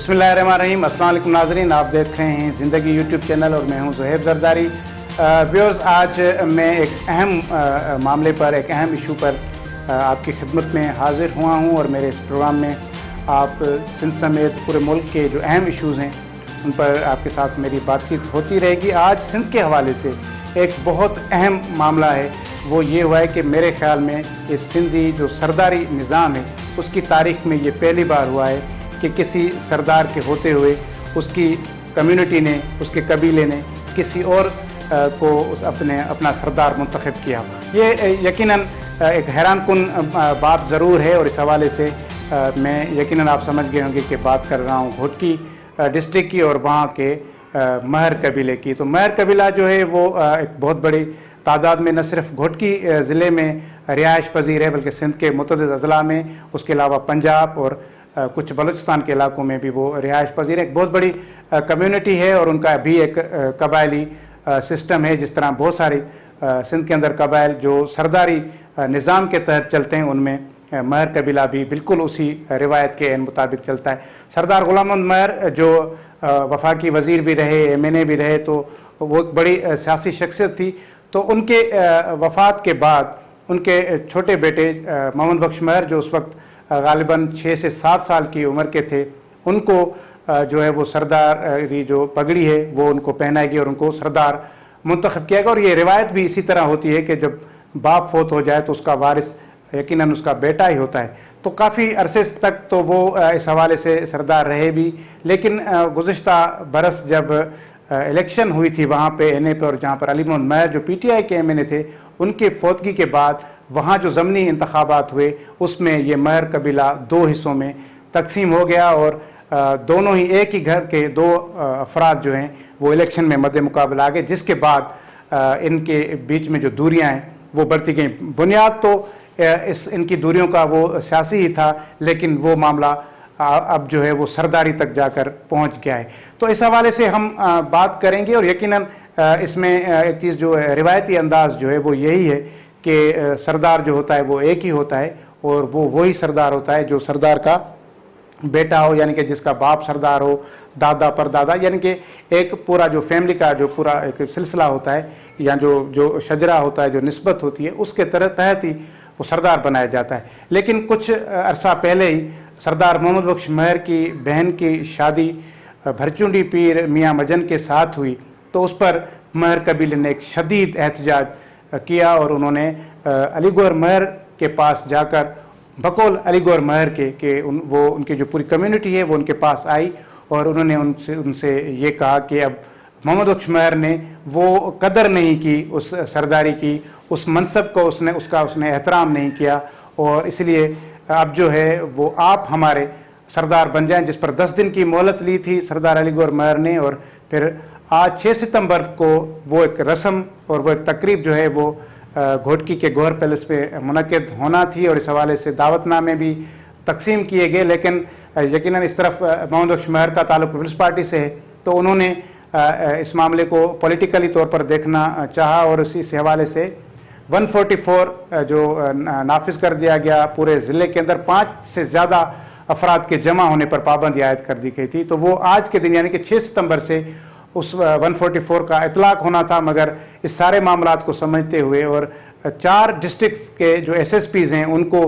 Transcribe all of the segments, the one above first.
बिस्मिल्लाहिर्रहमानिर्रहीम। अस्सलाम वालेकुम नाज़रीन, आप देख रहे हैं ज़िंदगी यूट्यूब चैनल और मैं हूं ज़ुहैब ज़रदारी। व्यूअर्स, आज मैं एक अहम मामले पर, एक अहम इशू पर आपकी खिदमत में हाज़िर हुआ हूं और मेरे इस प्रोग्राम में आप सिंध समेत पूरे मुल्क के जो अहम इशूज़ हैं उन पर आपके साथ मेरी बातचीत होती रहेगी। आज सिंध के हवाले से एक बहुत अहम मामला है, वो ये हुआ है कि मेरे ख़्याल में ये सिंधी जो सरदारी निज़ाम है उसकी तारीख़ में ये पहली बार हुआ है कि किसी सरदार के होते हुए उसकी कम्युनिटी ने, उसके कबीले ने किसी और को अपना सरदार मुंतखब किया। ये यकीनन एक हैरानकुन बात ज़रूर है और इस हवाले से मैं यकीनन आप समझ गए होंगे कि बात कर रहा हूँ घोटकी डिस्ट्रिक्ट की और वहाँ के महर कबीले की। तो महर कबीला जो है वो एक बहुत बड़ी तादाद में न सिर्फ घोटकी ज़िले में रिहाइश पजीर है बल्कि सिंध के मुतअद्दिद अज़ला में, उसके अलावा पंजाब और कुछ बलूचिस्तान के इलाकों में भी वो रिहाइश पजीर है। एक बहुत बड़ी कम्युनिटी है और उनका भी एक कबायली सिस्टम है। जिस तरह बहुत सारी सिंध के अंदर कबाइल जो सरदारी निज़ाम के तहत चलते हैं, उनमें महर कबीला भी बिल्कुल उसी रिवायत के मुताबिक चलता है। सरदार गुलाम मोहम्मद महर जो वफाकी वज़ीर भी रहे, MNA भी रहे, तो वो एक बड़ी सियासी शख्सियत थी। तो उनके वफ़ात के बाद उनके छोटे बेटे मोहम्मद बख्श महर जो उस वक्त गालिबन 6 से 7 साल की उम्र के थे, उनको जो है वो सरदारी जो पगड़ी है वो उनको पहनाई गई और उनको सरदार मुंतखब किया गया। और ये रिवायत भी इसी तरह होती है कि जब बाप फोत हो जाए तो उसका वारिस यकीनन उसका बेटा ही होता है। तो काफ़ी अरसे तक तो वो इस हवाले से सरदार रहे भी, लेकिन गुज़िश्ता बरस जब इलेक्शन हुई थी वहाँ पे NA पे, और जहाँ पर अली मोहम्मद महर जो PTI के MNA थे, उनके फौतगी के बाद वहाँ जो ज़मनी इंतखाबात हुए उसमें ये महर कबीला 2 हिस्सों में तकसीम हो गया और दोनों ही एक ही घर के 2 अफराद जो हैं वो इलेक्शन में मद्दे मुकाबला आ गए, जिसके बाद इनके बीच में जो दूरियां हैं वो बढ़ती गई। बुनियाद तो इनकी दूरियों का वो सियासी ही था, लेकिन वो मामला अब जो है वो सरदारी तक जाकर पहुंच गया है। तो इस हवाले से हम बात करेंगे और यकीनन इसमें एक चीज़ जो रिवायती अंदाज़ जो है वो यही है कि सरदार जो होता है वो एक ही होता है और वो वही सरदार होता है जो सरदार का बेटा हो, यानी कि जिसका बाप सरदार हो, दादा परदादा, यानी कि एक पूरा जो फैमिली का जो पूरा एक सिलसिला होता है या जो शजरा होता है, जो निस्बत होती है, उसके तहत ही वो सरदार बनाया जाता है। लेकिन कुछ अरसा पहले ही सरदार मोहम्मद बख्श महर की बहन की शादी भरचुंडी पीर मियाँ मजन के साथ हुई, तो उस पर महर कबीले ने एक शदीद एहतजाज किया और उन्होंने अलीगौर महर के पास जाकर बकौल अलीगौर महर के उनकी जो पूरी कम्युनिटी है वो उनके पास आई और उन्होंने उनसे ये कहा कि अब मोहम्मद बख्श महर ने वो कदर नहीं की उस सरदारी की, उस मनसब को उसने एहतराम नहीं किया और इसलिए अब जो है वो आप हमारे सरदार बन जाएं, जिस पर 10 दिन की मोहलत ली थी सरदार अलीगौर महर ने। और फिर आज 6 सितंबर को वो एक रस्म और वो एक तकरीब जो है वो घोटकी के गौहर पैलेस पे मुनक़िद होना थी और इस हवाले से दावतनामे भी तकसीम किए गए। लेकिन यकीनन इस तरफ मोहम्मद बख्श महर का ताल्लुक़ पीपल्स पार्टी से है, तो उन्होंने इस मामले को पॉलिटिकली तौर पर देखना चाहा और इस हवाले से 144 जो नाफिज कर दिया गया। पूरे ज़िले के अंदर 5 से ज़्यादा अफराद के जमा होने पर पाबंदी आयद कर दी गई थी। तो वो आज के दिन यानी कि 6 सितंबर से उस 144 का इतलाक़ होना था, मगर इस सारे मामलात को समझते हुए और 4 डिस्ट्रिक्ट के जो SSPs हैं उनको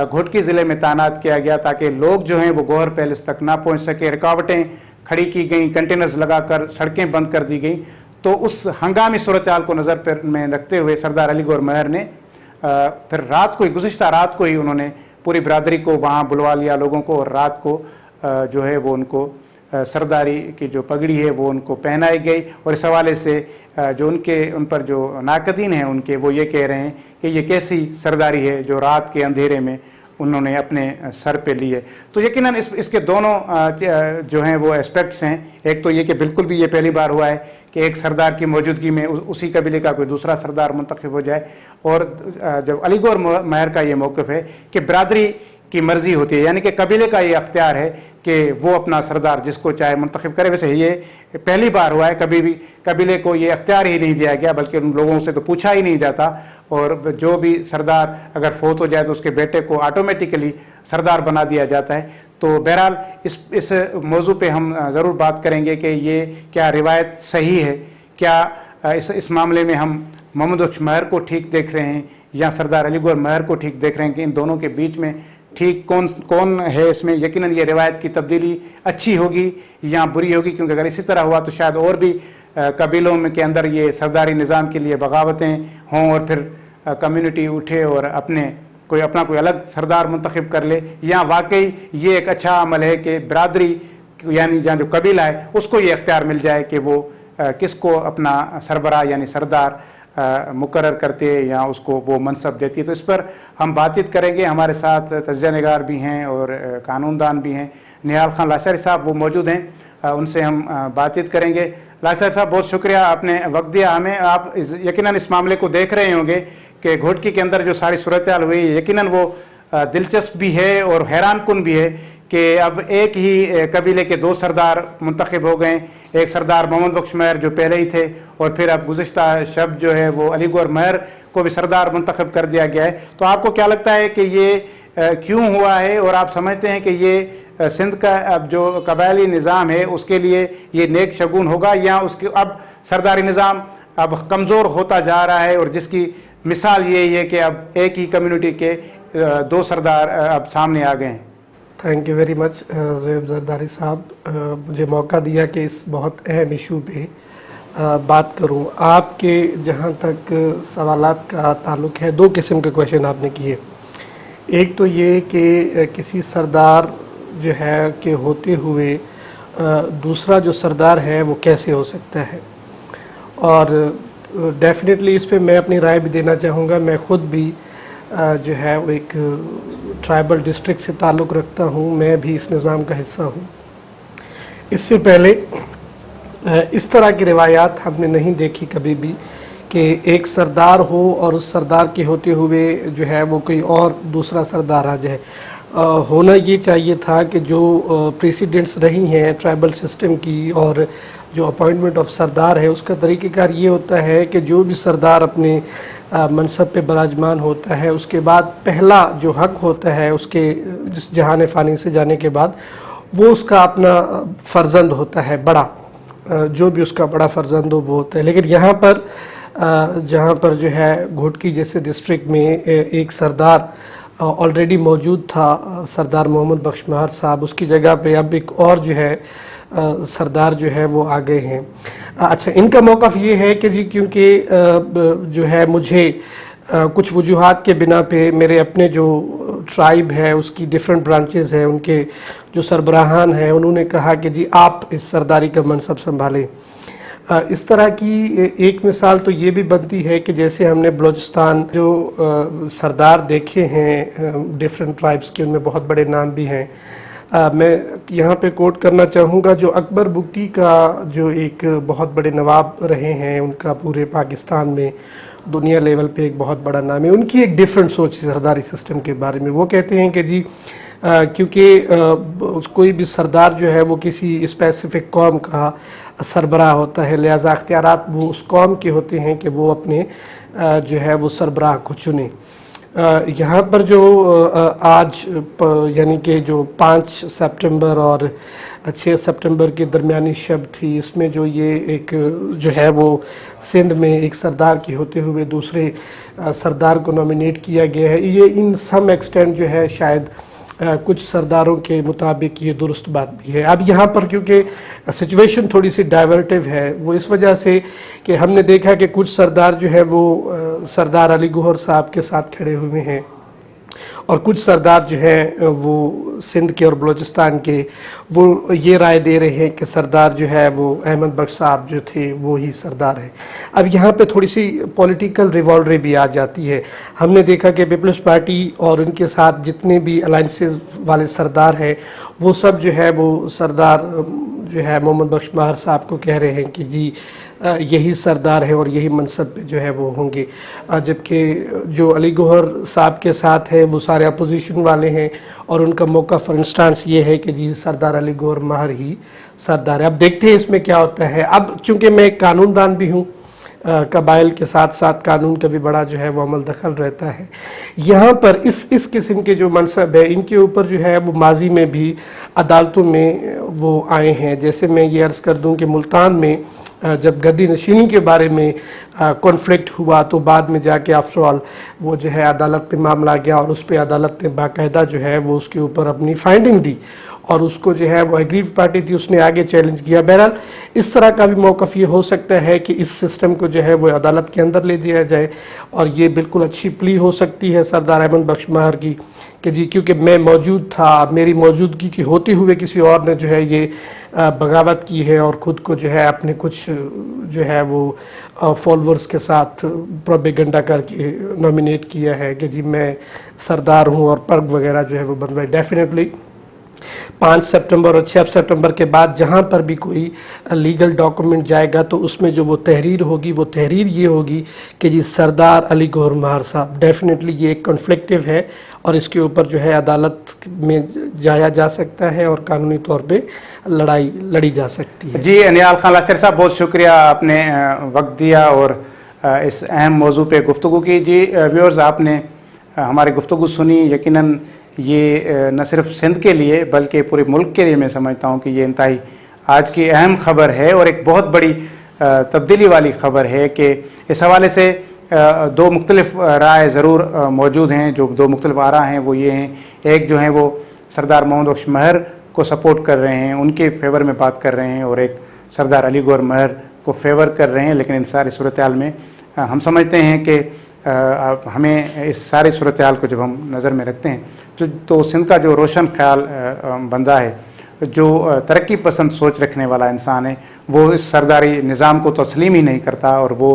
घोटकी ज़िले में तैनात किया गया ताकि लोग जो हैं वो गौहर पैलेस तक ना पहुंच सके। रुकावटें खड़ी की गई, कंटेनर्स लगाकर सड़कें बंद कर दी गई। तो उस हंगामी सूरत हाल को नज़र पर में रखते हुए सरदार अलीगौर महर ने फिर गुज़िश्ता रात को ही उन्होंने पूरी बरादरी को वहाँ बुलवा लिया, लोगों को, और रात को जो है वो उनको सरदारी की जो पगड़ी है वो उनको पहनाई गई। और इस हवाले से जो उन पर जो नाकदीन हैं उनके वो ये कह रहे हैं कि ये कैसी सरदारी है जो रात के अंधेरे में उन्होंने अपने सर पे ली है। तो यकीनन इसके दोनों जो हैं वो एस्पेक्ट्स हैं। एक तो ये कि बिल्कुल भी ये पहली बार हुआ है कि एक सरदार की मौजूदगी में उसी कबीले का कोई दूसरा सरदार मुंतखब हो जाए। और जब अलीगौर महर का ये मौक़िफ़ है कि बरादरी की मर्ज़ी होती है, यानी कि कबीले का ये अख्तियार है कि वो अपना सरदार जिसको चाहे मुंतखब करे। वैसे ये पहली बार हुआ है, कभी भी कबीले को ये अख्तियार ही नहीं दिया गया, बल्कि उन लोगों से तो पूछा ही नहीं जाता। और जो भी सरदार अगर फोत हो जाए तो उसके बेटे को ऑटोमेटिकली सरदार बना दिया जाता है। تو بہرحال اس موضوع پہ ہم ضرور بات کریں گے کہ یہ کیا روایت صحیح ہے، کیا اس معاملے میں ہم محمد بخش مہر کو ٹھیک دیکھ رہے ہیں یا سردار علی گوہر مہر کو ٹھیک دیکھ رہے ہیں، کہ ان دونوں کے بیچ میں ٹھیک کون ہے اس میں؟ یقیناً یہ روایت کی تبدیلی اچھی ہوگی یا بری ہوگی، کیونکہ اگر اسی طرح ہوا تو شاید اور بھی قبیلوں میں کے اندر یہ سرداری نظام کے لیے بغاوتیں ہوں اور پھر کمیونٹی اٹھے اور اپنا کوئی الگ سردار منتخب کر لے، یا واقعی یہ ایک اچھا عمل ہے کہ برادری یعنی جہاں جو قبیلہ ہے اس کو یہ اختیار مل جائے کہ وہ کس کو اپنا سربراہ یعنی سردار مقرر کرتے یا اس کو وہ منصب دیتی ہے۔ تو اس پر ہم بات چیت کریں گے۔ ہمارے ساتھ تجزیہ نگار بھی ہیں اور قانون دان بھی ہیں، نہال خان لاشاری صاحب وہ موجود ہیں، ان سے ہم بات چیت کریں گے۔ لاشاری صاحب بہت شکریہ، آپ نے وقت دیا ہمیں۔ آپ یقیناً اس معاملے کو دیکھ رہے ہوں گے کہ گھوٹکی کے اندر جو ساری صورتحال ہوئی، یقیناً وہ دلچسپ بھی ہے اور حیران کن بھی ہے کہ اب ایک ہی قبیلے کے دو سردار منتخب ہو گئے، ایک سردار محمد بخش مہر جو پہلے ہی تھے، اور پھر اب گزشتہ شب جو ہے وہ علی گوہر مہر کو بھی سردار منتخب کر دیا گیا ہے۔ تو آپ کو کیا لگتا ہے کہ یہ کیوں ہوا ہے، اور آپ سمجھتے ہیں کہ یہ سندھ کا اب جو قبائلی نظام ہے اس کے لیے یہ نیک شگون ہوگا، یا اس کے اب سرداری نظام اب کمزور ہوتا جا رہا ہے، اور جس کی مثال یہی ہے کہ اب ایک ہی کمیونٹی کے دو سردار اب سامنے آ گئے ہیں؟ Thank you very much Zohaib Zardari صاحب، مجھے موقع دیا کہ اس بہت اہم ایشو پہ بات کروں۔ آپ کے جہاں تک سوالات کا تعلق ہے، دو قسم کے کویشچن آپ نے کیے۔ ایک تو یہ کہ کسی سردار جو ہے کہ ہوتے ہوئے دوسرا جو سردار ہے وہ کیسے ہو سکتا ہے، اور ڈیفینیٹلی اس پہ میں اپنی رائے بھی دینا چاہوں گا۔ میں خود بھی جو ہے وہ ایک ٹرائبل ڈسٹرکٹ سے تعلق رکھتا ہوں، میں بھی اس نظام کا حصہ ہوں۔ اس سے پہلے اس طرح کی روایات ہم نے نہیں دیکھی کبھی بھی کہ ایک سردار ہو اور اس سردار کے ہوتے ہوئے جو ہے وہ کوئی اور دوسرا سردار آ جائے۔ ہونا یہ چاہیے تھا کہ جو پریسیڈنٹس رہی ہیں ٹرائبل سسٹم کی اور جو اپوائنٹمنٹ آف سردار ہے، اس کا طریقہ کار یہ ہوتا ہے کہ جو بھی سردار اپنے منصب پہ براجمان ہوتا ہے، اس کے بعد پہلا جو حق ہوتا ہے اس کے جس جہان فانی سے جانے کے بعد، وہ اس کا اپنا فرزند ہوتا ہے، بڑا جو بھی اس کا بڑا فرزند ہو وہ ہوتا ہے۔ لیکن یہاں پر جہاں پر جو ہے گھوٹکی جیسے ڈسٹرکٹ میں ایک سردار آلریڈی موجود تھا، سردار محمد بخش مہر صاحب، اس کی جگہ پہ اب ایک اور جو ہے سردار جو ہے وہ آ گئے ہیں۔ اچھا، ان کا موقف یہ ہے کہ جی کیونکہ جو ہے مجھے کچھ وجوہات کے بنا پہ میرے اپنے جو ٹرائب ہے اس کی ڈیفرنٹ برانچز ہیں، ان کے جو سربراہان ہیں انہوں نے کہا کہ جی آپ اس سرداری کا منصب سنبھالیں۔ اس طرح کی ایک مثال تو یہ بھی بنتی ہے کہ جیسے ہم نے بلوچستان جو سردار دیکھے ہیں ڈیفرنٹ ٹرائبز کے، ان میں بہت بڑے نام بھی ہیں۔ میں یہاں پہ کوٹ کرنا چاہوں گا جو اکبر بگٹی کا جو ایک بہت بڑے نواب رہے ہیں، ان کا پورے پاکستان میں دنیا لیول پہ ایک بہت بڑا نام ہے۔ ان کی ایک ڈیفرنٹ سوچ ہے سرداری سسٹم کے بارے میں۔ وہ کہتے ہیں کہ جی کیونکہ کوئی بھی سردار جو ہے وہ کسی اسپیسیفک قوم کا سربراہ ہوتا ہے، لہٰذا اختیارات وہ اس قوم کے ہوتے ہیں کہ وہ اپنے جو ہے وہ سربراہ کو چنیں۔ یہاں پر جو آج یعنی کہ جو 5 سپٹمبر اور 6 سپٹمبر کے درمیانی شب تھی، اس میں جو یہ ایک جو ہے وہ سندھ میں ایک سردار کے ہوتے ہوئے دوسرے سردار کو نامینیٹ کیا گیا ہے، یہ ان سم ایکسٹینٹ جو ہے شاید کچھ سرداروں کے مطابق یہ درست بات بھی ہے۔ اب یہاں پر کیونکہ سچویشن تھوڑی سی ڈائیورٹیو ہے، وہ اس وجہ سے کہ ہم نے دیکھا کہ کچھ سردار جو ہے وہ سردار علی گوہر صاحب کے ساتھ کھڑے ہوئے ہیں، اور کچھ سردار جو ہیں وہ سندھ کے اور بلوچستان کے وہ یہ رائے دے رہے ہیں کہ سردار جو ہے وہ احمد بخش صاحب جو تھے وہی سردار ہیں۔ اب یہاں پہ تھوڑی سی پولیٹیکل ریوالری بھی آ جاتی ہے۔ ہم نے دیکھا کہ پیپلز پارٹی اور ان کے ساتھ جتنے بھی الائنسز والے سردار ہیں وہ سب جو ہے وہ سردار جو ہے محمد بخش مہر صاحب کو کہہ رہے ہیں کہ جی یہی سردار ہیں اور یہی منصب پہ جو ہے وہ ہوں گے، جبکہ جو علی گوہر صاحب کے ساتھ ہیں وہ سارے اپوزیشن والے ہیں، اور ان کا موقع فار انسٹانس یہ ہے کہ جی سردار علی گوہر مہر ہی سردار ہے۔ اب دیکھتے ہیں اس میں کیا ہوتا ہے۔ اب چونکہ میں ایک قانون دان بھی ہوں، कबाइल के साथ साथ कानून का भी बड़ा जो है वो अमल दखल रहता है। यहाँ पर इस किस्म के जो मनसब है इनके ऊपर जो है वो माजी में भी अदालतों में वो आए हैं। जैसे मैं ये अर्ज़ कर दूं कि मुल्तान में जब गद्दी नशीनी के बारे में कॉन्फ्लिक्ट हुआ तो बाद में जाके आफ्टर ऑल वो जो है अदालत पे मामला गया और उस पर अदालत ने बाकायदा जो है वो उसके ऊपर अपनी फाइंडिंग दी और उसको जो है वो एग्रीव पार्टी थी उसने आगे चैलेंज किया। बहरहाल इस तरह का भी मौक़िफ़ ये हो सकता है कि इस सिस्टम को जो है वो अदालत के अंदर ले दिया जाए और ये बिल्कुल अच्छी प्ली हो सकती है सरदार अहमद बख्श महर की कि जी क्योंकि मैं मौजूद था, मेरी मौजूदगी की होते हुए किसी और ने जो है ये बगावत की है और ख़ुद को जो है अपने कुछ जो है वो फॉलोअर्स के साथ प्रोपेगेंडा करके नॉमिनेट किया है कि जी मैं सरदार हूँ और पर्ग वगैरह जो है वो बनवाए। डेफिनेटली 5 सितंबर और 6 सितंबर के बाद जहाँ पर भी कोई लीगल डॉक्यूमेंट जाएगा तो उसमें जो वो तहरीर होगी वो तहरीर ये होगी कि जी सरदार अली गौहर महर साहब। डेफिनेटली ये एक कॉन्फ्लिक्टिव है और इसके ऊपर जो है अदालत में जाया जा सकता है और कानूनी तौर पे लड़ाई लड़ी जा सकती है। जी निहाल खान लाचर साहब, बहुत शुक्रिया, आपने वक्त दिया और इस अहम मौजू पे गुफ्तगू की। जी व्यूअर्स, आपने हमारी गुफ्तगू सुनी। यकीनन ये न सिर्फ सिंध के लिए बल्कि पूरे मुल्क के लिए मैं समझता हूँ कि ये इंतहाई आज की अहम खबर है और एक बहुत बड़ी तब्दीली वाली खबर है कि इस हवाले से दो मुख्तलिफ राय ज़रूर मौजूद हैं। जो दो मुख्तलिफ आरा हैं वो ये हैं, एक जो हैं वो सरदार मोहम्मद बख्श महर को सपोर्ट कर रहे हैं, उनके फेवर में बात कर रहे हैं, और एक सरदार अली गौहर महर को फेवर कर रहे हैं। लेकिन इन सारी सूरत हाल में हम समझते हैं कि हमें इस सारी सूरत हाल को जब हम नज़र में रखते हैं तो सिंध का जो रोशन ख्याल बंदा है, जो तरक्की पसंद सोच रखने वाला इंसान है, वो इस सरदारी निज़ाम को तस्लीम ही नहीं करता और वो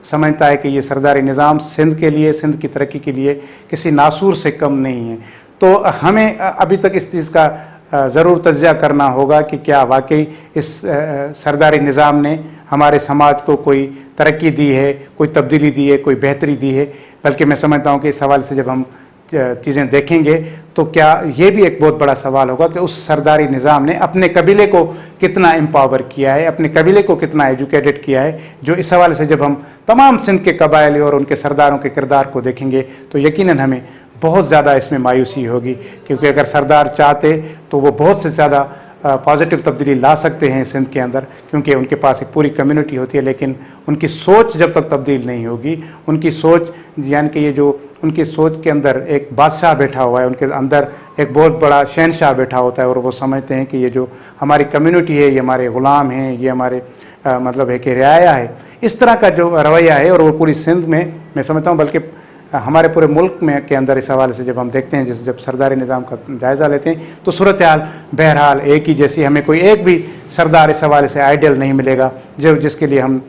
समझता है कि ये सरदारी निज़ाम सिंध के लिए, सिंध की तरक्की के लिए किसी नासूर से कम नहीं है। तो हमें अभी तक इस चीज़ का ज़रूर तज्ज़िया करना होगा कि क्या वाकई इस सरदारी निज़ाम ने हमारे समाज को कोई तरक्की दी है, कोई तब्दीली दी है, कोई बेहतरी दी है। बल्कि मैं समझता हूँ कि इस हवाले से जब हम चीज़ें देखेंगे तो क्या ये भी एक बहुत बड़ा सवाल होगा कि उस सरदारी निज़ाम ने अपने कबीले को कितना एम्पावर किया है, अपने कबीले को कितना एजुकेटेड किया है। जो इस हवाले से जब हम तमाम सिंध के कबाइल और उनके सरदारों के किरदार को देखेंगे तो यकीनन हमें बहुत ज़्यादा इसमें मायूसी होगी, क्योंकि अगर सरदार चाहते तो वो बहुत से ज़्यादा पॉजिटिव तब्दीली ला सकते हैं सिंध के अंदर, क्योंकि उनके पास एक पूरी कम्युनिटी होती है। लेकिन उनकी सोच जब तक तब्दील नहीं होगी, उनकी सोच यानी कि ये जो उनकी सोच के अंदर एक बादशाह बैठा हुआ है, उनके अंदर एक बहुत बड़ा शहनशाह बैठा होता है और वो समझते हैं कि ये जो हमारी कम्युनिटी है, ये हमारे ग़ुलाम हैं, ये हमारे मतलब है कि रियाया है। इस तरह का जो रवैया है और वो पूरी सिंध में मैं समझता हूँ, बल्कि हमारे पूरे मुल्क में के अंदर इस हवाले से जब हम देखते हैं, जब सरदारी निज़ाम का जायज़ा लेते हैं तो सूरत हाल बहरहाल एक ही जैसी। हमें कोई एक भी सरदार इस हवाले से आइडियल नहीं मिलेगा जो जिसके लिए हम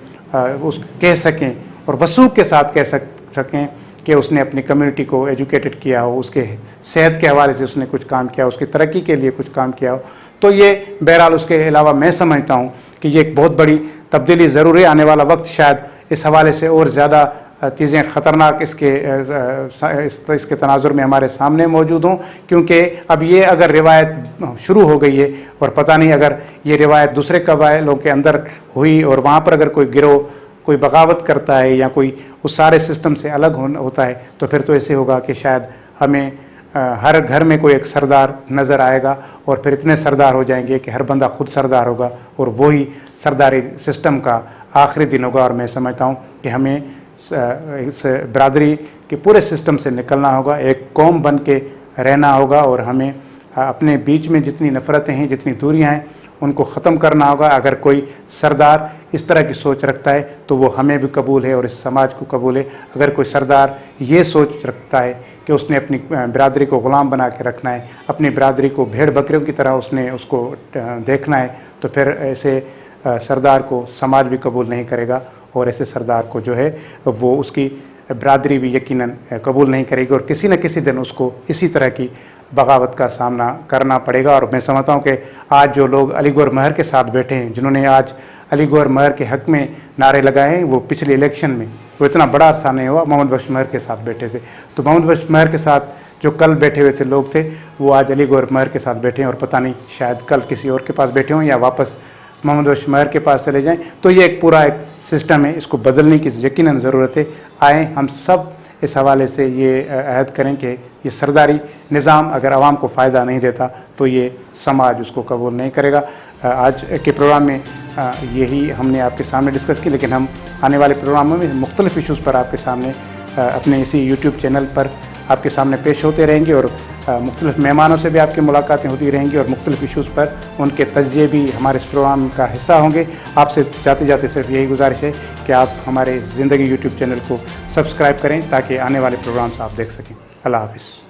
उस कह सकें और वसूख के साथ कह सकें कि उसने अपनी कम्युनिटी को एजुकेटेड किया हो, उसके सेहत के हवाले से उसने कुछ काम किया हो, उसकी तरक्की के लिए कुछ काम किया हो। तो ये बहरहाल उसके अलावा मैं समझता हूँ कि ये एक बहुत बड़ी तब्दीली ज़रूरी आने वाला वक्त शायद इस हवाले से और ज़्यादा चीज़ें ख़तरनाक इसके तनाजुर में हमारे सामने मौजूद हों, क्योंकि अब ये अगर रिवायत शुरू हो गई है और पता नहीं अगर ये रिवायत दूसरे कबाइलों के अंदर हुई और वहाँ पर अगर कोई गिरोह कोई बगावत करता है या कोई उस सारे सिस्टम से अलग होता है तो फिर तो ऐसे होगा कि शायद हमें हर घर में कोई एक सरदार नज़र आएगा और फिर इतने सरदार हो जाएंगे कि हर बंदा खुद सरदार होगा और वही सरदारी सिस्टम का आखिरी दिन होगा। और मैं समझता हूँ कि हमें इस बरादरी के पूरे सिस्टम से निकलना होगा, एक कौम बन के रहना होगा और हमें अपने बीच में जितनी नफ़रतें हैं, जितनी दूरियां हैं, उनको ख़त्म करना होगा। अगर कोई सरदार इस तरह की सोच रखता है तो वो हमें भी कबूल है और इस समाज को कबूल है। अगर कोई सरदार ये सोच रखता है कि उसने अपनी बरादरी को ग़ुलाम बना के रखना है, अपनी बरादरी को भेड़ बकरियों की तरह उसने उसको देखना है, तो फिर ऐसे सरदार को समाज भी कबूल नहीं करेगा और ऐसे सरदार को जो है वो उसकी बरादरी भी यकीनन कबूल नहीं करेगी और किसी न किसी दिन उसको इसी तरह की बगावत का सामना करना पड़ेगा। और मैं समझता हूँ कि आज जो लोग अली गौहर महर के साथ बैठे हैं, जिन्होंने आज अली गौहर महर के हक़ में नारे लगाए हैं, वो पिछले इलेक्शन में वो इतना बड़ा अरसा नहीं हुआ मोहम्मद बख्श महर के साथ बैठे थे। तो मोहम्मद बख्श महर के साथ जो कल बैठे हुए थे लोग थे, वो आज अली गौहर महर के साथ बैठे हैं और पता नहीं शायद कल किसी और के पास बैठे हों या वापस محمد وشمیر کے پاس چلے جائیں. تو یہ ایک پورا ایک سسٹم ہے, اس کو بدلنے کی یقیناً ضرورت ہے. آئیں ہم سب اس حوالے سے یہ عہد کریں کہ یہ سرداری نظام اگر عوام کو فائدہ نہیں دیتا تو یہ سماج اس کو قبول نہیں کرے گا. آج کے پروگرام میں یہی ہم نے آپ کے سامنے ڈسکس کی, لیکن ہم آنے والے پروگراموں میں مختلف ایشوز پر آپ کے سامنے اپنے اسی یوٹیوب چینل پر آپ کے سامنے پیش ہوتے رہیں گے, اور مختلف مہمانوں سے بھی آپ کی ملاقاتیں ہوتی رہیں گی, اور مختلف ایشوز پر ان کے تجزیے بھی ہمارے اس پروگرام کا حصہ ہوں گے. آپ سے جاتے جاتے صرف یہی گزارش ہے کہ آپ ہمارے زندگی یوٹیوب چینل کو سبسکرائب کریں تاکہ آنے والے پروگرامس آپ دیکھ سکیں. اللہ حافظ.